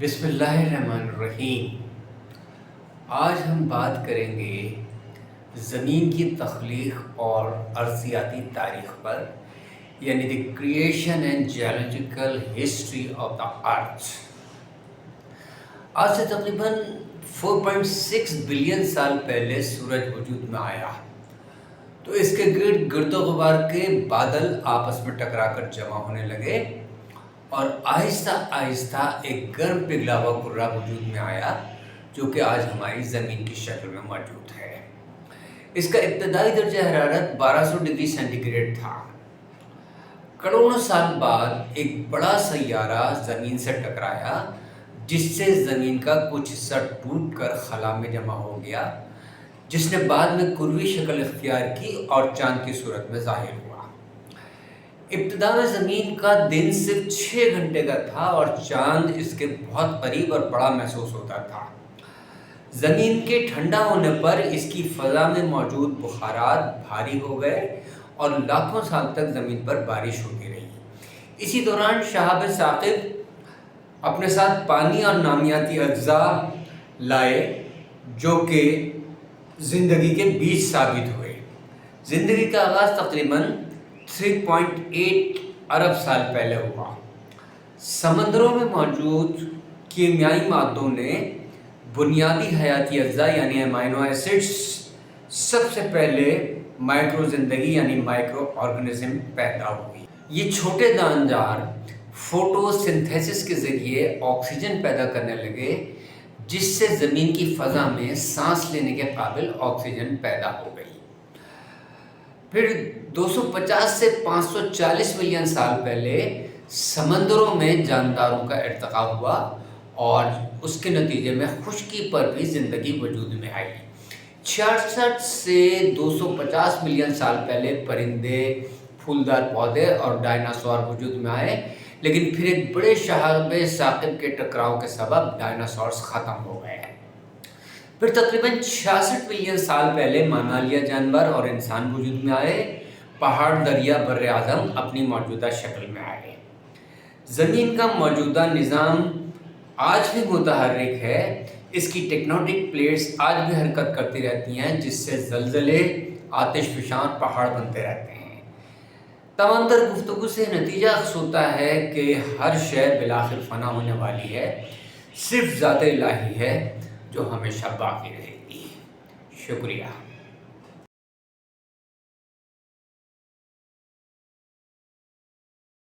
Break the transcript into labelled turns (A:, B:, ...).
A: بسم اللہ الرحمن الرحیم۔ آج ہم بات کریں گے زمین کی تخلیق اور ارضیاتی تاریخ پر، یعنی the creation and geological history of the earth. آج سے تقریباً 4.6 بلین سال پہلے سورج وجود میں آیا تو اس کے گرد و غبار کے بادل آپس میں ٹکرا کر جمع ہونے لگے اور آہستہ آہستہ ایک گرم پگھلا ہوا کرہ وجود میں آیا جو کہ آج ہماری زمین کی شکل میں موجود ہے۔ اس کا ابتدائی درجہ حرارت 1200 ڈگری سینٹی گریڈ تھا۔ کروڑوں سال بعد ایک بڑا سیارہ زمین سے ٹکرایا جس سے زمین کا کچھ حصہ ٹوٹ کر خلا میں جمع ہو گیا، جس نے بعد میں کروی شکل اختیار کی اور چاند کی صورت میں ظاہر ہوا۔ ابتدا میں زمین کا دن صرف 6 گھنٹے کا تھا اور چاند اس کے بہت قریب اور بڑا محسوس ہوتا تھا۔ زمین کے ٹھنڈا ہونے پر اس کی فضا میں موجود بخارات بھاری ہو گئے اور لاکھوں سال تک زمین پر بارش ہوتی رہی۔ اسی دوران شہاب ثاقب اپنے ساتھ پانی اور نامیاتی اجزاء لائے جو کہ زندگی کے بیج ثابت ہوئے۔ زندگی کا آغاز تقریباً 3.8 ارب سال پہلے ہوا۔ سمندروں میں موجود کیمیائی مادوں نے بنیادی حیاتی اجزاء یعنی امینو ایسڈز سب سے پہلے مائکرو زندگی یعنی مائکرو آرگنزم پیدا ہوئی۔ یہ چھوٹے داندار فوٹو سنتھیسس کے ذریعے آکسیجن پیدا کرنے لگے جس سے زمین کی فضا میں سانس لینے کے قابل آکسیجن پیدا ہو گئی۔ پھر 250 سے 540 ملین سال پہلے سمندروں میں جانداروں کا ارتقاء ہوا اور اس کے نتیجے میں خشکی پر بھی زندگی وجود میں آئی۔ 66 سے 250 ملین سال پہلے پرندے، پھولدار پودے اور ڈائناسور وجود میں آئے، لیکن پھر ایک بڑے شہاب ثاقب کے ٹکراؤ کے سبب ڈائناسورز ختم ہو گئے۔ پھر تقریباً 66 ملین سال پہلے مامالیہ جانور اور انسان وجود میں آئے۔ پہاڑ، دریا، بر اعظم اپنی موجودہ شکل میں آئے۔ زمین کا موجودہ نظام آج بھی متحرک ہے۔ اس کی ٹیکٹونک پلیٹس آج بھی حرکت کرتی رہتی ہیں جس سے زلزلے، آتش فشاں پہاڑ بنتے رہتے ہیں۔ تمام تر گفتگو سے نتیجہ اخذ ہوتا ہے کہ ہر شے بالآخر فنا ہونے والی ہے، صرف ذات الہی ہے جو ہمیشہ باقی رہے گی۔ شکریہ۔